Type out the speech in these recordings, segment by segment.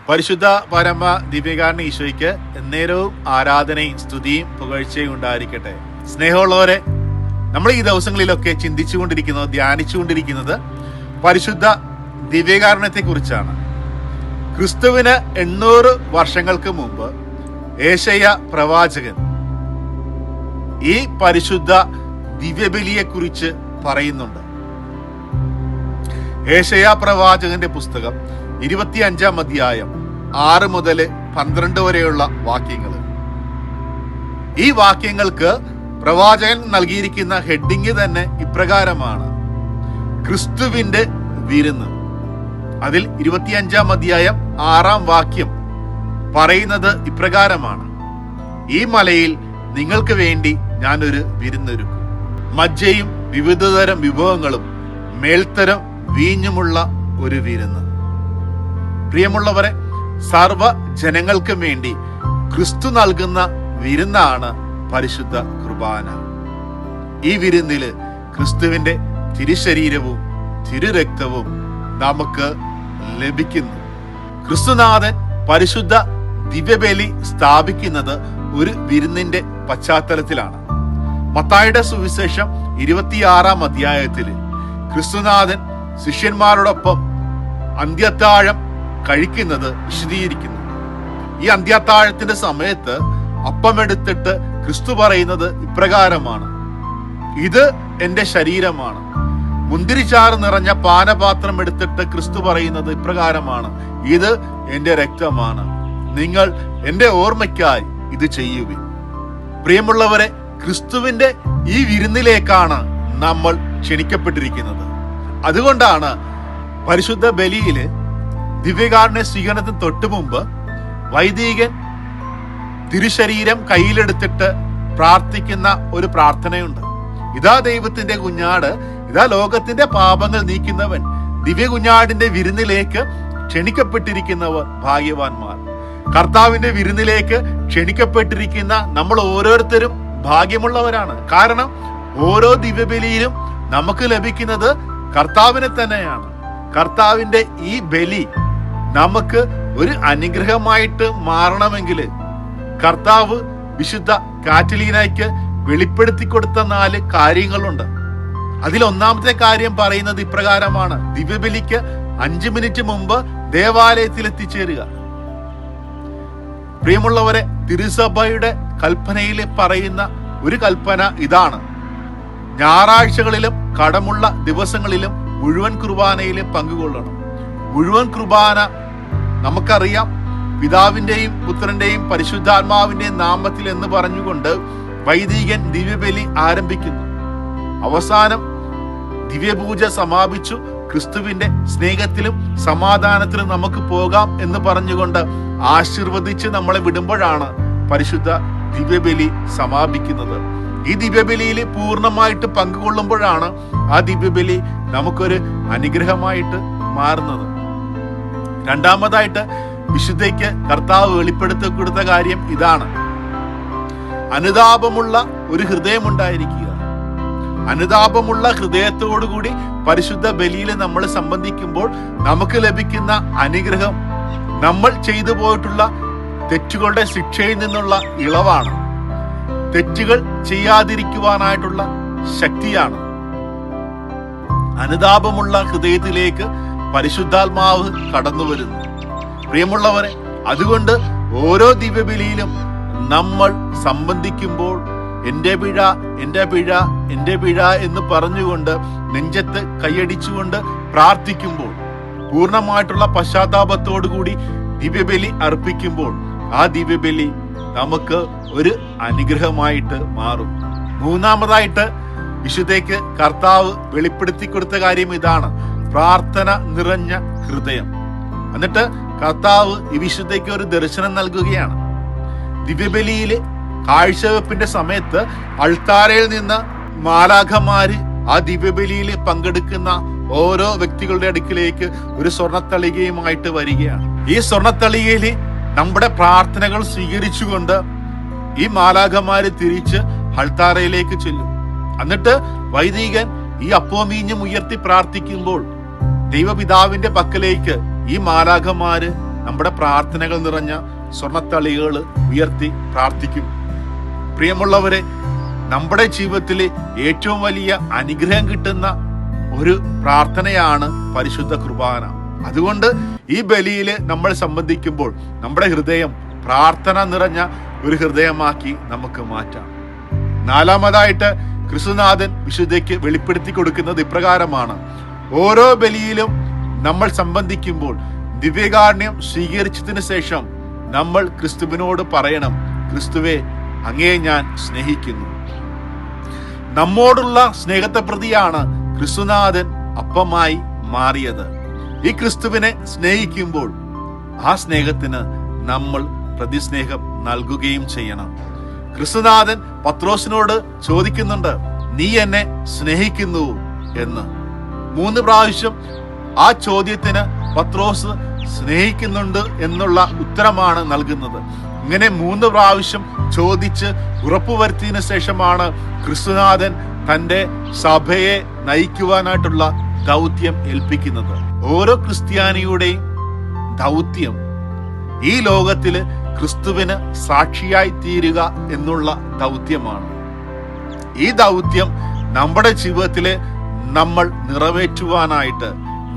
പരിശുദ്ധ പരമ ദിവ്യകാരുണ്യ ഈശോയ്ക്ക് എന്നേരവും ആരാധനയും സ്തുതിയും പുകഴ്ചയും ഉണ്ടായിരിക്കട്ടെ. സ്നേഹമുള്ളവരെ, നമ്മൾ ഈ ദിവസങ്ങളിലൊക്കെ ചിന്തിച്ചുകൊണ്ടിരിക്കുന്നത്, ധ്യാനിച്ചുകൊണ്ടിരിക്കുന്നത് പരിശുദ്ധ ദിവ്യകാരുണ്യത്തെ കുറിച്ചാണ്. ക്രിസ്തുവിന് 800 വർഷങ്ങൾക്ക് മുമ്പ് ഏശയ്യാ പ്രവാചകൻ ഈ പരിശുദ്ധ ദിവ്യബലിയെ കുറിച്ച് പറയുന്നുണ്ട്. ഏശയ്യാ പ്രവാചകന്റെ പുസ്തകം 25-ാം അധ്യായം 6 മുതൽ 12 വരെയുള്ള വാക്യങ്ങൾ. ഈ വാക്യങ്ങൾക്ക് പ്രവാചകൻ നൽകിയിരിക്കുന്ന ഹെഡിങ് തന്നെ ഇപ്രകാരമാണ്: ക്രിസ്തുവിന്റെ വിരുന്ന്. അതിൽ 25-ാം അധ്യായം 6-ാം വാക്യം പറയുന്നത് ഇപ്രകാരമാണ്: ഈ മലയിൽ നിങ്ങൾക്ക് വേണ്ടി ഞാനൊരു വിരുന്നൊരുക്കും, മജ്ജയും വിവിധതരം വിഭവങ്ങളും മേൽത്തരം വീഞ്ഞുമുള്ള ഒരു വിരുന്ന്. പ്രിയമുള്ളവരെ, സർവ ജനങ്ങൾക്കും വേണ്ടി ക്രിസ്തു നൽകുന്ന വിരുന്നാണ് പരിശുദ്ധ കുർബാന. ഈ വിരുന്നില് ക്രിസ്തുവിന്റെ തിരുശരീരവും തിരുരക്തവും നമുക്ക് ലഭിക്കുന്നു. ക്രിസ്തുനാഥൻ പരിശുദ്ധ ദിവ്യബലി സ്ഥാപിക്കുന്നത് ഒരു വിരുന്നിന്റെ പശ്ചാത്തലത്തിലാണ്. മത്തായിയുടെ സുവിശേഷം 26-ാം അധ്യായത്തില് ക്രിസ്തുനാഥൻ ശിഷ്യന്മാരോടൊപ്പം അന്ത്യത്താഴം കഴിക്കുന്നത് വിശദീകരിക്കുന്നു. ഈ അന്ത്യത്താഴത്തിന്റെ സമയത്ത് അപ്പമെടുത്തിട്ട് ക്രിസ്തു പറയുന്നത് ഇപ്രകാരമാണ്: ഇത് എന്റെ ശരീരമാണ്. മുന്തിരിച്ചാറ് നിറഞ്ഞ പാനപാത്രം എടുത്തിട്ട് ക്രിസ്തു പറയുന്നത് ഇപ്രകാരമാണ്: ഇത് എന്റെ രക്തമാണ്. നിങ്ങൾ എന്റെ ഓർമ്മയ്ക്കായി ഇത് ചെയ്യുവിൻ. പ്രിയമുള്ളവരെ, ക്രിസ്തുവിന്റെ ഈ വിരുന്നിലേക്കാണ് നമ്മൾ ക്ഷണിക്കപ്പെട്ടിരിക്കുന്നത്. അതുകൊണ്ടാണ് പരിശുദ്ധ ബലിയില് ദിവ്യകാരുണ്യ സ്വീകരണത്തിന് തൊട്ടു മുമ്പ് വൈദികൻ തിരുശരീരം കയ്യിലെടുത്തിട്ട് പ്രാർത്ഥിക്കുന്ന ഒരു പ്രാർത്ഥനയുണ്ട്. ഇതാ ദൈവത്തിന്റെ കുഞ്ഞാട്, ഇതാ ലോകത്തിന്റെ പാപങ്ങൾ നീക്കുന്നവൻ, ദിവ്യ കുഞ്ഞാടിന്റെ വിരുന്നിലേക്ക് ക്ഷണിക്കപ്പെട്ടിരിക്കുന്നവർ ഭാഗ്യവാന്മാർ. കർത്താവിന്റെ വിരുന്നിലേക്ക് ക്ഷണിക്കപ്പെട്ടിരിക്കുന്ന നമ്മൾ ഓരോരുത്തരും ഭാഗ്യമുള്ളവരാണ്. കാരണം ഓരോ ദിവ്യബലിയിലും നമുക്ക് ലഭിക്കുന്നത് കർത്താവിനെ തന്നെയാണ്. കർത്താവിന്റെ ഈ ബലി നമുക്ക് ഒരു അനുഗ്രഹമായിട്ട് മാറണമെങ്കിൽ കർത്താവ് വിശുദ്ധ കാറ്റലീനയ്ക്ക് വെളിപ്പെടുത്തി കൊടുത്ത 4 കാര്യങ്ങളുണ്ട്. അതിൽ ഒന്നാമത്തെ കാര്യം പറയുന്നത് ഇപ്രകാരമാണ്: ദിവ്യബലിക്ക് 5 മിനിറ്റ് മുമ്പ് ദേവാലയത്തിൽ എത്തിച്ചേരുക. പ്രിയമുള്ളവരെ, തിരുസഭയുടെ കൽപ്പനയിൽ പറയുന്ന ഒരു കൽപ്പന ഇതാണ്: ഞായറാഴ്ചകളിലും കടമുള്ള ദിവസങ്ങളിലും മുഴുവൻ കുർബാനയിലും പങ്കുകൊള്ളണം. മുഴുവൻ കുർബാന നമുക്കറിയാം, പിതാവിന്റെയും പുത്രന്റെയും പരിശുദ്ധാത്മാവിന്റെയും നാമത്തിൽ എന്ന് പറഞ്ഞുകൊണ്ട് വൈദികൻ ദിവ്യബലി ആരംഭിക്കുന്നു. അവസാനം ദിവ്യപൂജ സമാപിച്ചു. ക്രിസ്തുവിന്റെ സ്നേഹത്തിലും സമാധാനത്തിലും നമുക്ക് പോകാം എന്ന് പറഞ്ഞുകൊണ്ട് ആശീർവദിച്ച് നമ്മളെ വിടുമ്പോഴാണ് പരിശുദ്ധ ദിവ്യബലി സമാപിക്കുന്നത്. ഈ ദിവ്യബലിയിൽ പൂർണ്ണമായിട്ട് പങ്കുകൊള്ളുമ്പോഴാണ് ആ ദിവ്യബലി നമുക്കൊരു അനുഗ്രഹമായിട്ട് മാറുന്നത്. രണ്ടാമതായിട്ട് വിശുദ്ധയ്ക്ക് കർത്താവ് വെളിപ്പെടുത്തി കൊടുത്ത കാര്യം ഇതാണ്: അനുതാപമുള്ള ഒരു ഹൃദയം ഉണ്ടായിരിക്കുക. അനുതാപമുള്ള ഹൃദയത്തോടുകൂടി പരിശുദ്ധ ബലിയിൽ നമ്മൾ സംബന്ധിക്കുമ്പോൾ നമുക്ക് ലഭിക്കുന്ന അനുഗ്രഹം നമ്മൾ ചെയ്തു പോയിട്ടുള്ള തെറ്റുകളുടെ ശിക്ഷയിൽ നിന്നുള്ള ഇളവാണ്. തെറ്റുകൾ ചെയ്യാതിരിക്കുവാനായിട്ടുള്ള ശക്തിയാണ്. അനുതാപമുള്ള ഹൃദയത്തിലേക്ക് പരിശുദ്ധാത്മാവ് കടന്നു വരുന്നു. പ്രിയമുള്ളവരെ, അതുകൊണ്ട് ഓരോ ദിവ്യബലിയിലും നമ്മൾ സംബന്ധിക്കുമ്പോൾ എന്റെ പിഴ, എന്റെ പിഴ, എന്റെ പിഴ എന്ന് പറഞ്ഞുകൊണ്ട് നെഞ്ചത്ത് കൈയടിച്ചുകൊണ്ട് പ്രാർത്ഥിക്കുമ്പോൾ, പൂർണ്ണമായിട്ടുള്ള പശ്ചാത്താപത്തോടുകൂടി ദിവ്യബലി അർപ്പിക്കുമ്പോൾ ആ ദിവ്യബലി നമുക്ക് ഒരു അനുഗ്രഹമായിട്ട് മാറും. മൂന്നാമതായിട്ട് വിശുദ്ധയ്ക്ക് കർത്താവ് വെളിപ്പെടുത്തി കൊടുത്ത കാര്യം ഇതാണ്: പ്രാർത്ഥന നിറഞ്ഞ ഹൃദയം. എന്നിട്ട് കർത്താവ് ഈ വിശുദ്ധയ്ക്ക് ഒരു ദർശനം നൽകുകയാണ്. ദിവ്യബലിയിലെ കാഴ്ചവെപ്പിന്റെ സമയത്ത് അൾത്താരയിൽ നിന്ന് മാലാഖമാര് ആ ദിവ്യബലിയിൽ പങ്കെടുക്കുന്ന ഓരോ വ്യക്തികളുടെ അടുക്കിലേക്ക് ഒരു സ്വർണ്ണത്തളികയുമായിട്ട് വരികയാണ്. ഈ സ്വർണ്ണത്തളികയിൽ നമ്മുടെ പ്രാർത്ഥനകൾ സ്വീകരിച്ചുകൊണ്ട് ഈ മാലാഖമാര് തിരിച്ച് അൾത്താരയിലേക്ക് ചെല്ലും. എന്നിട്ട് വൈദികൻ ഈ അപ്പോമീഞ്ഞും ഉയർത്തി പ്രാർത്ഥിക്കുമ്പോൾ ദൈവപിതാവിന്റെ പക്കലേക്ക് ഈ മാലാഖമാര് നമ്മുടെ പ്രാർത്ഥനകൾ നിറഞ്ഞ സ്വർണ്ണത്തളികൾ ഉയർത്തി പ്രാർത്ഥിക്കും. പ്രിയമുള്ളവരെ, നമ്മുടെ ജീവിതത്തിലെ ഏറ്റവും വലിയ അനുഗ്രഹം കിട്ടുന്ന ഒരു പ്രാർത്ഥനയാണ് പരിശുദ്ധ കുർബാന. അതുകൊണ്ട് ഈ ബലിയിൽ നമ്മൾ സംബന്ധിക്കുമ്പോൾ നമ്മുടെ ഹൃദയം പ്രാർത്ഥന നിറഞ്ഞ ഒരു ഹൃദയമാക്കി നമുക്ക് മാറ്റാം. നാലാമതായിട്ട് ക്രിസ്തുനാഥൻ വിശുദ്ധയ്ക്ക് വെളിപ്പെടുത്തി കൊടുക്കുന്നത് ഇപ്രകാരമാണ്: ഓരോ ബലിയിലും നമ്മൾ സംബന്ധിക്കുമ്പോൾ ദിവ്യകാരുണ്യം സ്വീകരിച്ചതിന് ശേഷം നമ്മൾ ക്രിസ്തുവിനോട് പറയണം, ക്രിസ്തുവേ, അങ്ങയെ ഞാൻ സ്നേഹിക്കുന്നു. നമ്മോടുള്ള സ്നേഹത്തെ പ്രതിയാണ് ക്രിസ്തുനാഥൻ അപ്പമായി മാറിയത്. ഈ ക്രിസ്തുവിനെ സ്നേഹിക്കുമ്പോൾ ആ സ്നേഹത്തിന് നമ്മൾ പ്രതിസ്നേഹം നൽകുകയും ചെയ്യണം. ക്രിസ്തുനാഥൻ പത്രോസിനോട് ചോദിക്കുന്നുണ്ട്, നീ എന്നെ സ്നേഹിക്കുന്നു എന്ന്. 3 പ്രാവശ്യം ആ ചോദ്യത്തിന് പത്രോസ് സ്നേഹിക്കുന്നുണ്ട് എന്നുള്ള ഉത്തരമാണ് നൽകുന്നത്. ഇങ്ങനെ 3 പ്രാവശ്യം ചോദിച്ച് ഉറപ്പുവരുത്തിയതിനു ശേഷമാണ് ക്രിസ്തുനാഥൻ തന്റെ സഭയെ നയിക്കുവാനായിട്ടുള്ള ദൗത്യം ഏൽപ്പിക്കുന്നത്. ഓരോ ക്രിസ്ത്യാനിയുടെയും ദൗത്യം ഈ ലോകത്തില് ക്രിസ്തുവിന് സാക്ഷിയായി തീരുക എന്നുള്ള ദൗത്യമാണ്. ഈ ദൗത്യം നമ്മുടെ ജീവിതത്തില് നമ്മൾ നിറവേറ്റുവാനായിട്ട്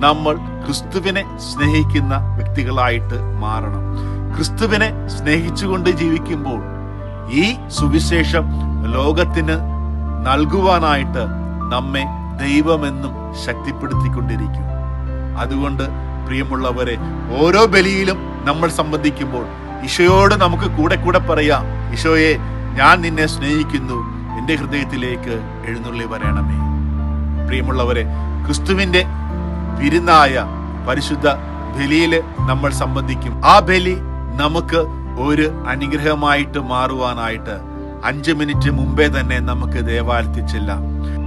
നമ്മൾ ക്രിസ്തുവിനെ സ്നേഹിക്കുന്ന വ്യക്തികളായിട്ട് മാറണം. ക്രിസ്തുവിനെ സ്നേഹിച്ചുകൊണ്ട് ജീവിക്കുമ്പോൾ ഈ സുവിശേഷം ലോകത്തിന് നൽകുവാനായിട്ട് നമ്മെ ദൈവമെന്നും ശക്തിപ്പെടുത്തിക്കൊണ്ടിരിക്കും. അതുകൊണ്ട് പ്രിയമുള്ളവരെ, ഓരോ ബലിയിലും നമ്മൾ സംബന്ധിക്കുമ്പോൾ ഈശോയോട് നമുക്ക് കൂടെ പറയാം, ഈശോയെ, ഞാൻ നിന്നെ സ്നേഹിക്കുന്നു, എൻ്റെ ഹൃദയത്തിലേക്ക് എഴുന്നള്ളി വരണമേ. പ്രിയമുള്ളവരെ, ക്രിസ്തുവിന്റെ വിരുന്നായ പരിശുദ്ധ ബലിയിൽ നമ്മൾ സംബന്ധിക്കും. ആ ബലി നമുക്ക് ഒരു അനുഗ്രഹമായിട്ട് മാറുവാനായിട്ട് 5 മിനിറ്റ് മുമ്പേ തന്നെ നമുക്ക് ദേവാലയത്തിൽ ചെല്ലാം.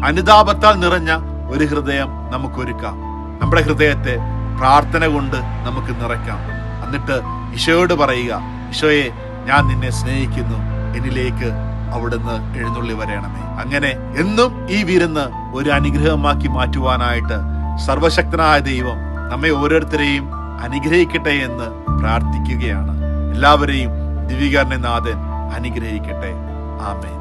അനുതാപത്താൽ നിറഞ്ഞ ഒരു ഹൃദയം നമുക്കൊരുക്കാം. നമ്മുടെ ഹൃദയത്തെ പ്രാർത്ഥന കൊണ്ട് നമുക്ക് നിറയ്ക്കാം. എന്നിട്ട് ഈശോയോട് പറയുക, ഈശോയെ, ഞാൻ നിന്നെ സ്നേഹിക്കുന്നു, എന്നിലേക്ക് അവിടുന്ന് എഴുന്നള്ളി വരണമേ. അങ്ങനെ എന്നും ഈ വിരുന്ന് ഒരു അനുഗ്രഹമാക്കി മാറ്റുവാനായിട്ട് സർവശക്തനായ ദൈവം നമ്മെ ഓരോരുത്തരെയും അനുഗ്രഹിക്കട്ടെ എന്ന് പ്രാർത്ഥിക്കുകയാണ്. എല്ലാവരെയും ദിവ്യകാരുണ്യനാഥൻ അനുഗ്രഹിക്കട്ടെ. ആമേൻ.